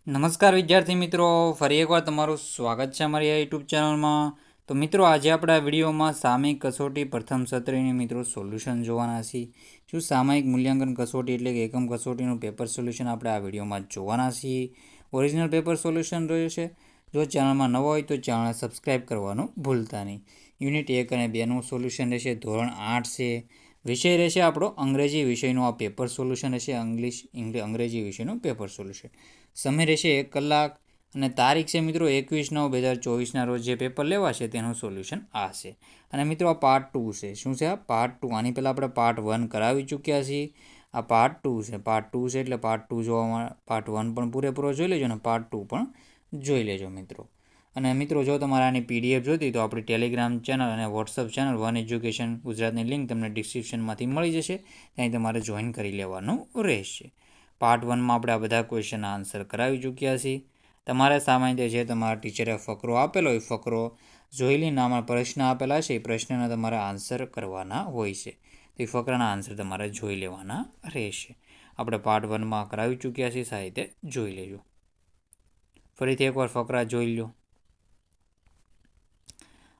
નમસ્કાર વિદ્યાર્થી મિત્રો, ફરી એકવાર તમારું સ્વાગત છે અમારી આ યુટ્યુબ ચેનલમાં. તો મિત્રો, આજે આપણા વિડીયોમાં સામયિક કસોટી પ્રથમ સત્રની મિત્રો સોલ્યુશન જોવાના છીએ. શું સામયિક મૂલ્યાંકન કસોટી એટલે કે એકમ કસોટીનું પેપર સોલ્યુશન આપણે આ વિડીયોમાં જોવાના છીએ. ઓરિજિનલ પેપર સોલ્યુશન રહ્યું છે. જો ચેનલમાં નવો હોય તો ચેનલ સબસ્ક્રાઈબ કરવાનું ભૂલતા નહીં. યુનિટ 1 અને 2નું સોલ્યુશન રહેશે. ધોરણ 8 છે. વિષય રહેશે આપણો અંગ્રેજી વિષયનું આ પેપર સોલ્યુશન રહેશે. અંગ્રેજી વિષયનું પેપર સોલ્યુશન. સમય રહેશે 1 કલાક અને તારીખ છે મિત્રો 21/9/2024 રોજ જે પેપર લેવાશે તેનું સોલ્યુશન આ છે. અને મિત્રો આ પાર્ટ 2 છે. શું છે આ? પાર્ટ 2. આની પહેલાં આપણે પાર્ટ 1 કરાવી ચૂક્યા છીએ. આ પાર્ટ 2 છે. પાર્ટ 2 છે એટલે પાર્ટ 2 જોવામાં પાર્ટ 1 પણ પૂરેપૂરો જોઈ લેજો અને પાર્ટ 2 પણ જોઈ લેજો મિત્રો. અને મિત્રો, જો તમારે આની પીડીએફ જોતી તો આપણી ટેલિગ્રામ ચેનલ અને વોટ્સઅપ ચેનલ વન એજ્યુકેશન ગુજરાતની લિંક તમને ડિસ્ક્રિપ્શનમાંથી મળી જશે. ત્યાં તમારે જોઈન કરી લેવાનું રહેશે. પાર્ટ 1માં આપણે આ બધા ક્વેશ્ચનના આન્સર કરાવી ચૂક્યા છીએ. તમારે સામાન્ય જે તમારા ટીચરે ફકરો આપેલો હોય ફકરો જોઈ લઈને આમાં પ્રશ્ન આપેલા છે એ પ્રશ્નના તમારે આન્સર કરવાના હોય છે. તો એ ફકરાના આન્સર તમારે જોઈ લેવાના રહેશે. આપણે પાર્ટ 1માં કરાવી ચૂક્યા છીએ, સાહિત્ય જોઈ લેજો. ફરીથી એકવાર ફકરા જોઈ લો.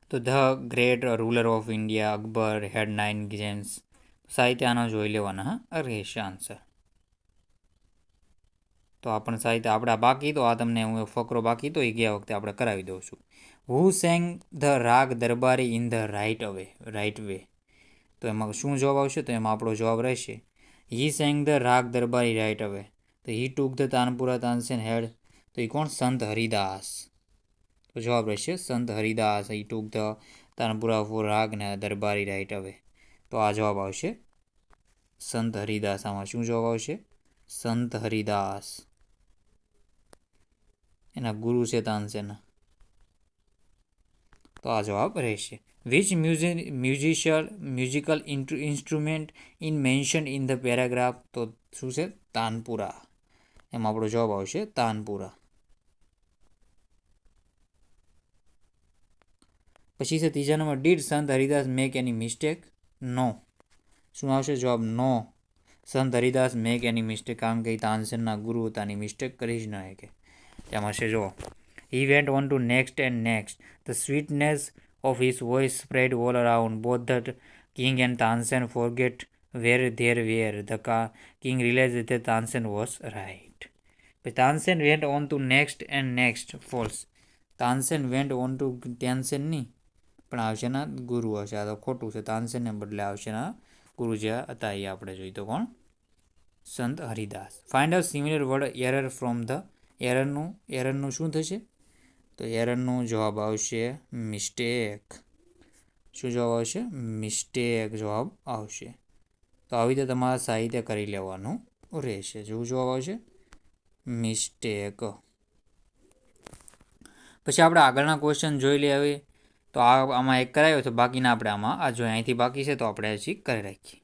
તો the great ruler of India Akbar had 9 games. સાહિત્ય આનો જોઈ લેવાના રહેશે આન્સર. તો આપણે સાહિત્ય આપણા બાકી તો આ તમને હું ફકરો બાકી તો એ ગયા વખતે આપણે કરાવી દઉં છું. હુ સેંગ ધ રાગ દરબારી ઇન ધ રાઇટ વે. તો એમાં શું જવાબ આવશે? તો એમાં આપણો જવાબ રહેશે હી સેંગ ધ રાગ દરબારી રાઇટ અવે. તો હી ટુક ધ તાનપુરા તાનસેન હેડ. તો એ કોણ? સંત હરિદાસ. તો જવાબ રહેશે સંત હરિદાસ. હી ટુક ધ તાનપુરા ફોર રાગ ને દરબારી રાઇટ અવે. તો આ જવાબ આવશે સંત હરિદાસ. આમાં શું જવાબ આવશે? સંત હરિદાસ. એના ગુરુ છે તાનસેન. તો આ જવાબ રહેશે. Which musical instrument in mention in the paragraph. તો શું છે? તાનપુરા. એમાં આપણો જવાબ આવશે તાનપુરા. પછી છે ત્રીજા નંબર, ડીડ સંત હરિદાસ મેક એની મિસ્ટેક? નો. શું આવશે જવાબ? નો. સંત હરિદાસ મેક એની મિસ્ટેક. કારણ કે તાનસેનના ગુરુ તાની મિસ્ટેક કરી જ ન શકે. તેમાં છે જો he went on two next and next. The sweetness of his voice spread all around. Both the king and Tansen forget where they were. The king realized that Tansen was right. But Tansen went on to next and next. False. Tansen went on to Tansen નહીં પણ આવશે ના ગુરુ હશે. આ તો ખોટું છે. તાનસેનને બદલે આવશે ના ગુરુ જે હતા એ આપણે જોઈએ તો કોણ? Sant Haridas. Find out similar word error from the. એરરનું શું થશે? તો એરરનો જવાબ આવશે મિસ્ટેક. શું જવાબ આવશે? મિસ્ટેક જવાબ આવશે. તો આવી રીતે તમારે સાહિત્ય કરી લેવાનું રહેશે. જેવું જવાબ આવશે મિસ્ટેક. પછી આપણે આગળના ક્વેશ્ચન જોઈ લઈએ. હવે તો આમાં એક કરાયો તો બાકીના આપણે આમાં આ જો અહીંથી બાકી છે તો આપણે હજી કરી રાખીએ.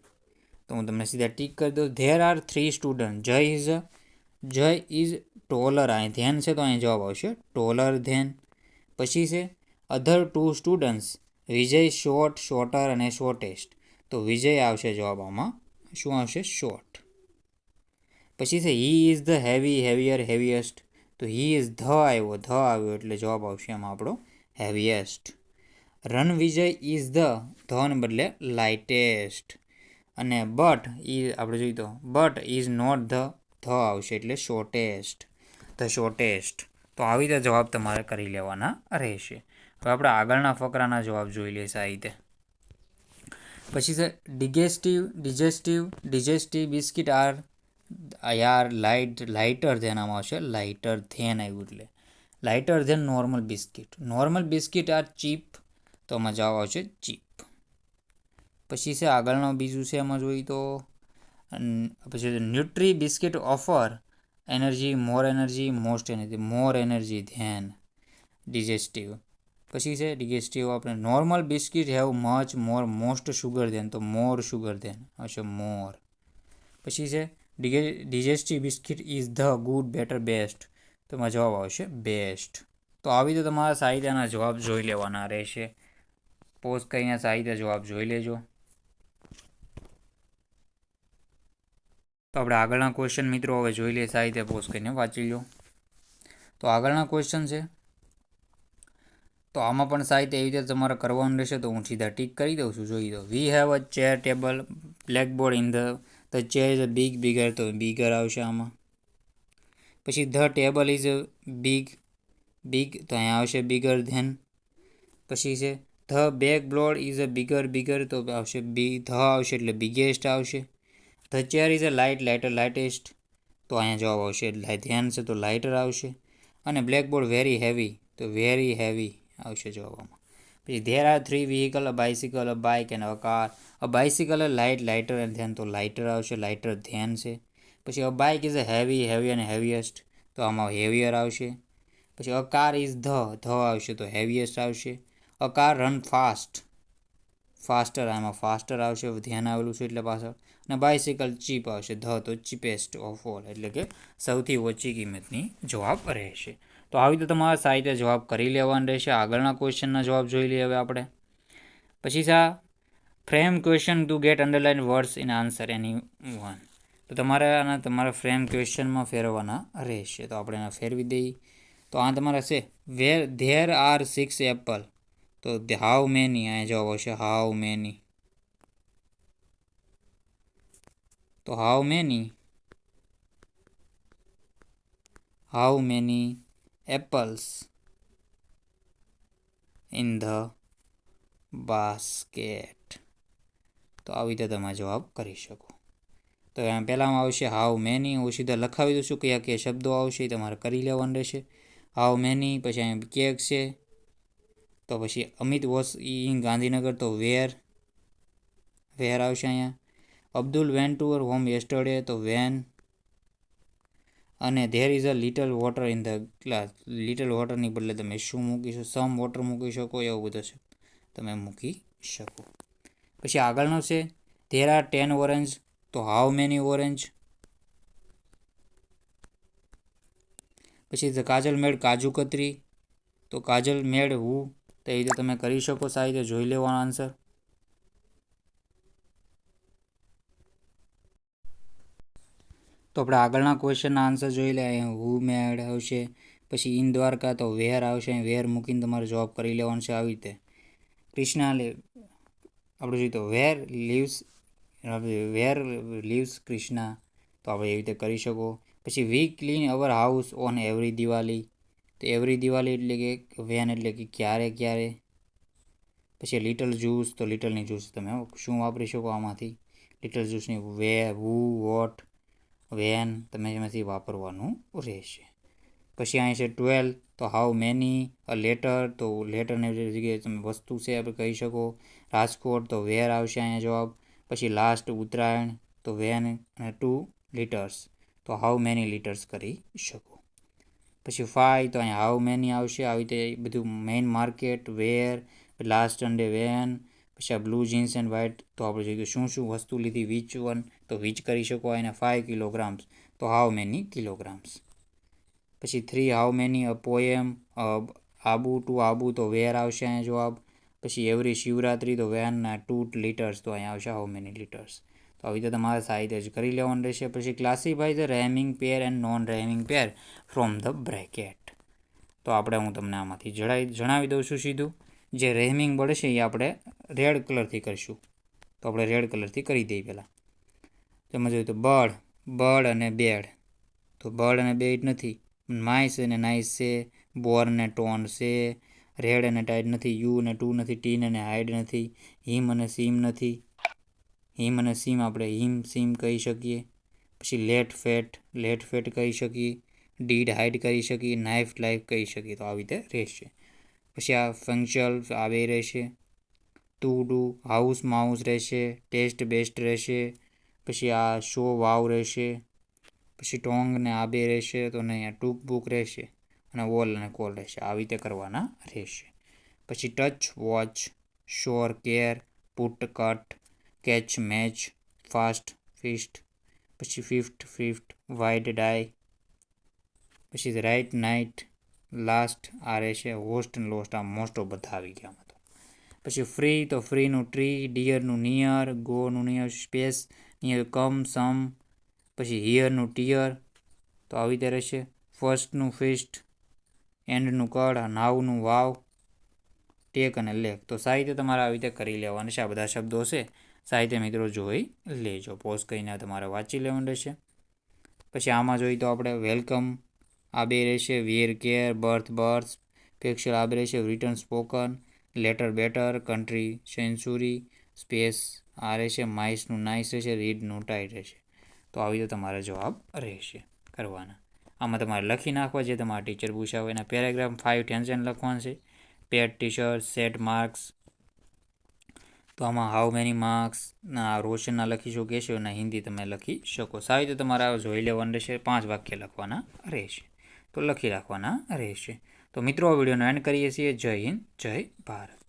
તો હું તમને સીધા ટીક કરી દઉં. There are 3 student. જય ઇઝ ટોલર. અહીં ધેન છે તો અહીં જવાબ આવશે ટોલર ધેન. પછી છે અધર 2 સ્ટુડન્ટ્સ. વિજય શોર્ટ, શોર્ટર અને શોર્ટેસ્ટ. તો વિજય આવશે જવાબ આમાં. શું આવશે? શોર્ટ. પછી છે he is the heavier, heaviest. તો હી ઇઝ આવ્યો એટલે જવાબ આવશે આમાં આપણો હેવીએસ્ટ. રણવિજય ઇઝ ધને બદલે લાઇટેસ્ટ. અને બટ આપણે જોઈએ તો બટ ઇઝ નોટ ધ આવશે એટલે શોર્ટેસ્ટ. The shortest. તો આવી રીતે જવાબ તમારે કરી લેવાના રહેશે. હવે આપણે આગળના ફકરાના જવાબ જોઈ લઈએ સાહિત્ય. પછી છે digestive biscuit are lighter than. આમાં આવશે લાઇટર ધેન આવ્યું એટલે lighter than normal biscuit are cheap. તો આમાં જવાબ આવશે ચીપ. પછી છે આગળનો બીજું છે એમાં જોઈએ તો પછી nutri biscuit offer more energy than digestive. પછી છે ડિજેસ્ટિવ આપણે normal biscuit have most sugar than. તો મોર શુગર ધેન આવશે મોર. પછી છે digestive biscuit is the good, better, best. તો એમાં જવાબ આવશે બેસ્ટ. તો આવી રીતે તમારા સાહિત્યના જવાબ જોઈ લેવાના રહેશે. પોઝ કરીને સાહિત્ય જવાબ જોઈ લેજો. તો આપણે આગળના ક્વેશ્ચન મિત્રો હવે જોઈ લઈએ. સાહિત્ય પોઝ કરીને વાંચી લો. તો આગળના ક્વેશ્ચન છે, તો આમાં પણ સાહિત્ય એવી રીતે તમારે કરવાનું રહેશે. તો હું સીધા ટીક કરી દઉં છું. જોઈ દો. We have a chair table blackboard in the chair is a bigger, તો બિગર આવશે આમાં. પછી the table is a big, તો અહીંયા આવશે બિગર ધેન. પછી છે the blackboard is a bigger, તો આવશે ધ આવશે એટલે બિગેસ્ટ આવશે. ધ ચેર ઇઝ અ લાઇટેસ્ટ, તો અહીંયા જવાબ આવશે ધ્યાન છે તો લાઇટર આવશે. અને બ્લેકબોર્ડ વેરી હેવી, તો વેરી હેવી આવશે જવાબમાં. પછી there are 3 vehicle, a bicycle, a bike and a car. A bicycle, a lighter and ધ્યાન, તો લાઇટર આવશે, લાઇટર ધ્યાન છે. પછી અ બાઇક ઇઝ અ હેવી અને હેવીએસ્ટ, તો આમાં હેવિયર આવશે. પછી અ કાર ઇઝ ધ આવશે તો હેવીએસ્ટ આવશે. અ કાર રન ફાસ્ટર, આમાં ફાસ્ટર આવશે, ધ્યાન આવેલું છે એટલે પાછળ. અને બાઇસિકલ ચીપ આવશે, તો ચીપેસ્ટ ઓફ ઓલ, એટલે કે સૌથી ઓછી કિંમતની જવાબ રહેશે. તો આવી રીતે તમારા સાહિત્ય જવાબ કરી લેવાનું રહેશે. આગળના ક્વેશ્ચનના જવાબ જોઈ લઈએ હવે આપણે. પછી છે frame question two gate underline words in answer any one. તો તમારે આના તમારા ફ્રેમ ક્વેશ્ચનમાં ફેરવવાના રહેશે. તો આપણે એના ફેરવી દઈએ. તો આ તમારે છે ધેર આર 6 એપલ, તો હાઉ મેની, અહીંયા જવાબ આવશે હાઉ મેની. તો how many apples in the basket. તો આવી રીતે તમે જવાબ કરી શકો. તો એમ પહેલાંમાં આવશે હાઉ મેની, હું સીધા લખાવી દઉં છું કયા કયા શબ્દો આવશે એ તમારે કરી લેવાનું રહેશે. હાઉ મેની, પછી અહીંયા કેક છે, તો પછી અમિત વોસ ઇન ગાંધીનગર, તો વેર આવશે અહીંયા. Abdul went to our home yesterday, તો વેન. અને there is a little water in the glass, little વોટરની બદલે તમે શું મૂકી શકો, સમ વોટર મૂકી શકો, એવું બધું છે તમે મૂકી શકો. પછી આગળનો છે ધેર આર 10 ઓરેન્જ, તો હાઉ મેની ઓરેન્જ. પછી ધ કાજલ મેડ કાજુ કતરી, તો કાજલ મેડ હુ, તો એ રીતે તમે કરી શકો. સાહિત્ય જોઈ લેવાનો આન્સર. તો આપણે આગળના ક્વેશ્ચનના આન્સર જોઈ લે. હુ મેડ આવશે. પછી ઇન દ્વારકા, તો વેર આવશે, વેર મૂકીને તમારે જવાબ કરી લેવાનો છે આવી રીતે. કૃષ્ણા આપણે જોઈએ તો વેર લીવ્સ કૃષ્ણા, તો આપણે એવી રીતે કરી શકો. પછી we clean our house on every Diwali, તો એવરી દિવાળી એટલે કે વેન એટલે કે ક્યારે. પછી લિટલ જ્યુસ, તો લિટલની જ્યુસ તમે શું વાપરી શકો આમાંથી, લિટલ જ્યુસની હુ, વોટ, વેન તમે એમાંથી વાપરવાનું રહેશે. પછી અહીં છે 12, તો હાઉ મેની. અ લેટર, તો લેટરની જગ્યાએ તમે વસ્તુ છે આપણે કહી શકો. રાજકોટ, તો વેર આવશે અહીંયા જવાબ. પછી લાસ્ટ ઉત્તરાયણ, તો વેન. અને 2 લીટર્સ, તો હાઉ મેની લીટર્સ કરી શકો. પછી 5, તો અહીંયા હાઉ મેની આવશે. આવી રીતે બધું મેઇન માર્કેટ, વેર, લાસ્ટ સન્ડે વેન. પછી આ બ્લુ જીન્સ એન્ડ વ્હાઇટ, તો આપણે જોઈએ શું વસ્તુ લીધી, વિચ વન, તો વિચ કરી શકો. એને 5 કિલોગ્રામ્સ, તો હાઉ મેની કિલોગ્રામ્સ. પછી 3, how many a poem, Abu to Abu, તો વેર આવશે અહીંયા જવાબ. પછી એવરી શિવરાત્રી, તો વેન. 2 લીટર્સ, તો અહીંયા આવશે હાઉ મેની લીટર્સ. તો આવી રીતે તમારે સાહિત્ય જ કરી લેવાનું રહેશે. પછી classify the rhyming pair and non rhyming pair from the bracket. તો હું તમને આમાંથી જણાવી દઉં છું સીધું. જે રેમિંગ વર્ડ છે એ આપણે રેડ કલરથી કરીશું. તો આપણે રેડ કલરથી કરી દઈએ પહેલાં. તમે જોયું તો બર્ડ અને બેડ, તો બર્ડ અને બેડ નથી. માઇસ અને નાઇસ છે, બોર અને ટોન છે, રેડ અને ટાઇડ નથી, યુ અને ટુ નથી, ટીન અને હાઇડ નથી, હિમ અને સીમ નથી. હિમ અને સીમ આપણે સીમ કહી શકીએ. પછી લેટ ફેટ કહી શકીએ. ડીડ હાઇડ કહી શકીએ. નાઇફ લાઈફ કહી શકીએ. તો આવી રીતે રહેશે. પછી આ ફંક્ચલ આ બે રહેશે. ટુ ડુ હાઉસ માઉસ રહેશે. ટેસ્ટ બેસ્ટ રહેશે. પછી આ શો વાવ રહેશે. પછી ટોંગ ને આ બે રહેશે. તો નહીં, ટૂંક બુક રહેશે. અને વોલ અને કોલ રહેશે. આવી રીતે કરવાના રહેશે. પછી touch watch, sure care, put cut, catch match, fast fist. પછી ફિફ્થ વાઇડ ડાય. પછી રાઇટ નાઇટ, લાસ્ટ આ રહેશે. હોસ્ટ અને લોસ્ટ આ મોસ્ટ ઓફ બધા આવી ગયા. તો પછી ફ્રી, તો ફ્રીનું ટ્રી, ડિયરનું નિયર, ગોનું near, space near, come some. પછી હિયરનું ટીયર, તો આવી રીતે રહેશે. ફર્સ્ટનું ફિસ્ટ, એન્ડનું કળ, નાવનું વાવ, ટેક અને લેક. તો સાહિત્ય તમારે આવી રીતે કરી લેવાનું છે. આ બધા શબ્દો છે સાહિત્ય મિત્રો જોઈ લેજો. પોઝ કરીને તમારે વાંચી લેવાનું રહેશે. પછી આમાં જોઈએ તો આપણે વેલકમ આ બે રહેશે, વિયર કેર, બર્થ, ફેક્ચ્યુઅલ આ બે રહેશે, return spoken, letter better, country century, space આ રહેશે, માઇસનું નાઇસ રહેશે, રીડનું ટાઈટ રહેશે. તો આવી રીતે તમારે જવાબ રહેશે કરવાના. આમાં તમારે લખી નાખવા જે તમારા ટીચર પૂછાવે એના પેરેગ્રાફ 5 ટેન્શન લખવાનું છે. Paid teacher, set marks. તો આમાં હાઉ મેની માર્ક્સ ના રોશનના લખી શકો છો અને હિન્દી તમે લખી શકો. સાહિત્ય તમારે જોઈ લેવાનું રહેશે. 5 વાક્ય લખવાના રહેશે. તો લખી રાખવાના રહેશે. તો મિત્રો આ વિડીયોનો એન્ડ કરીએ છીએ. જય હિન્દ, જય ભારત.